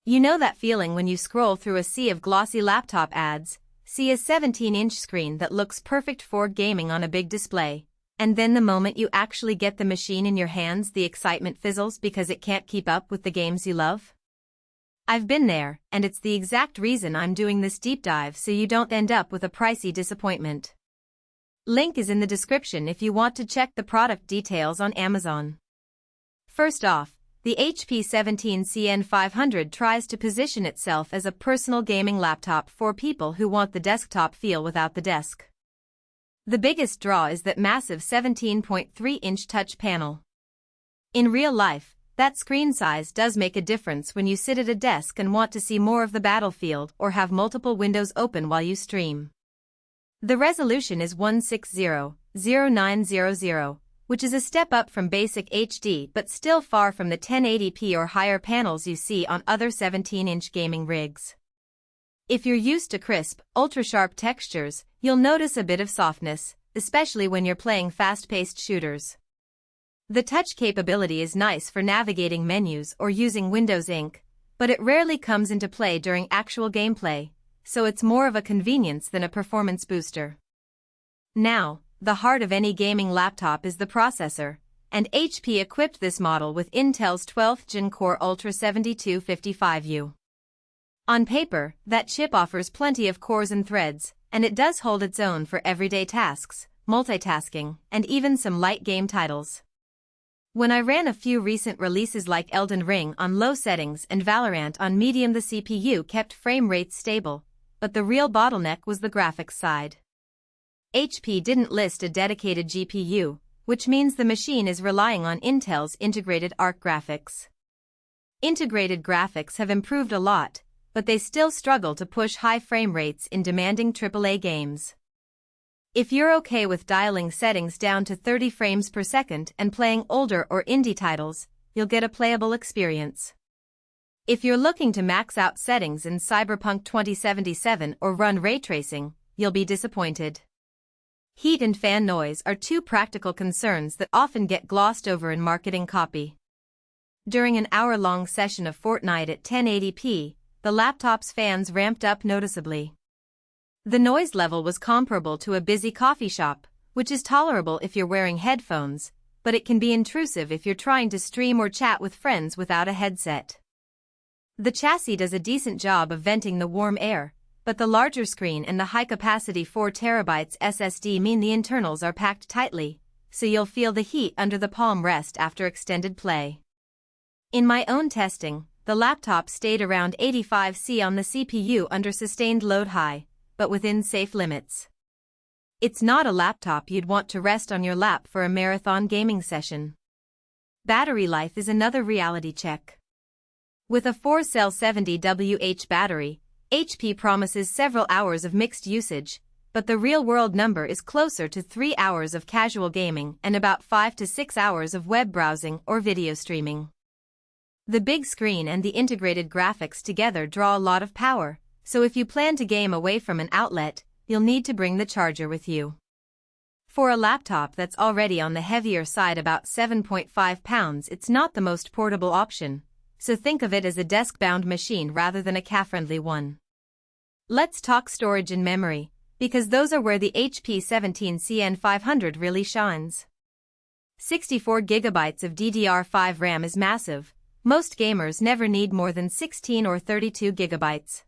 You know that feeling when you scroll through a sea of glossy laptop ads, see a 17-inch screen that looks perfect for gaming on a big display, and then the moment you actually get the machine in your hands, the excitement fizzles because it can't keep up with the games you love? I've been there, and it's the exact reason I'm doing this deep dive, so you don't end up with a pricey disappointment. Link is in the description if you want to check the product details on Amazon. First off, the HP 17 CN500 tries to position itself as a personal gaming laptop for people who want the desktop feel without the desk. The biggest draw is that massive 17.3-inch touch panel. In real life, that screen size does make a difference when you sit at a desk and want to see more of the battlefield or have multiple windows open while you stream. The resolution is 160x0900, which is a step up from basic HD but still far from the 1080p or higher panels you see on other 17-inch gaming rigs. If you're used to crisp, ultra-sharp textures, you'll notice a bit of softness, especially when you're playing fast-paced shooters. The touch capability is nice for navigating menus or using Windows Ink, but it rarely comes into play during actual gameplay, so it's more of a convenience than a performance booster. Now, the heart of any gaming laptop is the processor, and HP equipped this model with Intel's 12th Gen Core Ultra 7255U. On paper, that chip offers plenty of cores and threads, and it does hold its own for everyday tasks, multitasking, and even some light game titles. When I ran a few recent releases like Elden Ring on low settings and Valorant on medium, the CPU kept frame rates stable, but the real bottleneck was the graphics side. HP didn't list a dedicated GPU, which means the machine is relying on Intel's integrated Arc graphics. Integrated graphics have improved a lot, but they still struggle to push high frame rates in demanding AAA games. If you're okay with dialing settings down to 30 frames per second and playing older or indie titles, you'll get a playable experience. If you're looking to max out settings in Cyberpunk 2077 or run ray tracing, you'll be disappointed. Heat and fan noise are two practical concerns that often get glossed over in marketing copy. During an hour-long session of Fortnite at 1080p, the laptop's fans ramped up noticeably. The noise level was comparable to a busy coffee shop, which is tolerable if you're wearing headphones, but it can be intrusive if you're trying to stream or chat with friends without a headset. The chassis does a decent job of venting the warm air, but the larger screen and the high-capacity 4TB SSD mean the internals are packed tightly, so you'll feel the heat under the palm rest after extended play. In my own testing, the laptop stayed around 85 C on the CPU under sustained load high, but within safe limits. It's not a laptop you'd want to rest on your lap for a marathon gaming session. Battery life is another reality check. With a 4-cell 70Wh battery, HP promises several hours of mixed usage, but the real-world number is closer to 3 hours of casual gaming and about 5 to 6 hours of web browsing or video streaming. The big screen and the integrated graphics together draw a lot of power, so if you plan to game away from an outlet, you'll need to bring the charger with you. For a laptop that's already on the heavier side, about 7.5 pounds, it's not the most portable option, so think of it as a desk-bound machine rather than a cafe-friendly one. Let's talk storage and memory, because those are where the HP 17 CN500 really shines. 64GB of DDR5 RAM is massive. Most gamers never need more than 16 or 32GB.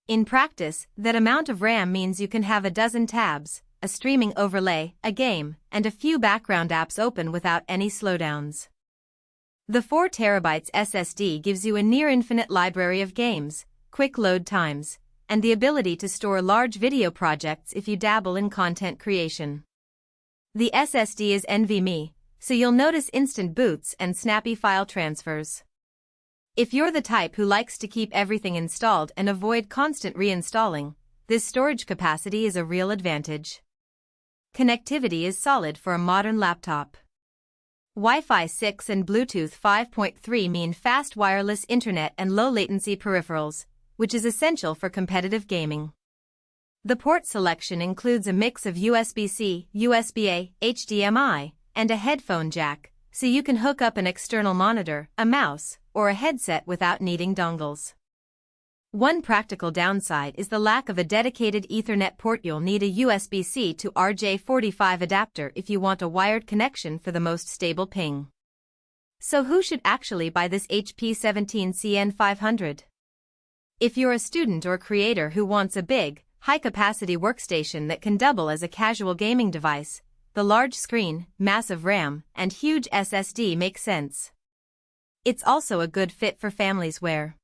In practice, that amount of RAM means you can have a dozen tabs, a streaming overlay, a game, and a few background apps open without any slowdowns. The 4TB SSD gives you a near-infinite library of games, quick load times, and the ability to store large video projects if you dabble in content creation. The SSD is NVMe, so you'll notice instant boots and snappy file transfers. If you're the type who likes to keep everything installed and avoid constant reinstalling, this storage capacity is a real advantage. Connectivity is solid for a modern laptop. Wi-Fi 6 and Bluetooth 5.3 mean fast wireless internet and low-latency peripherals, which is essential for competitive gaming. The port selection includes a mix of USB-C, USB-A, HDMI, and a headphone jack, so you can hook up an external monitor, a mouse, or a headset without needing dongles. One practical downside is the lack of a dedicated Ethernet port. You'll need a USB-C to RJ45 adapter if you want a wired connection for the most stable ping. So who should actually buy this HP 17 CN500? If you're a student or creator who wants a big, high-capacity workstation that can double as a casual gaming device, the large screen, massive RAM, and huge SSD make sense. It's also a good fit for families where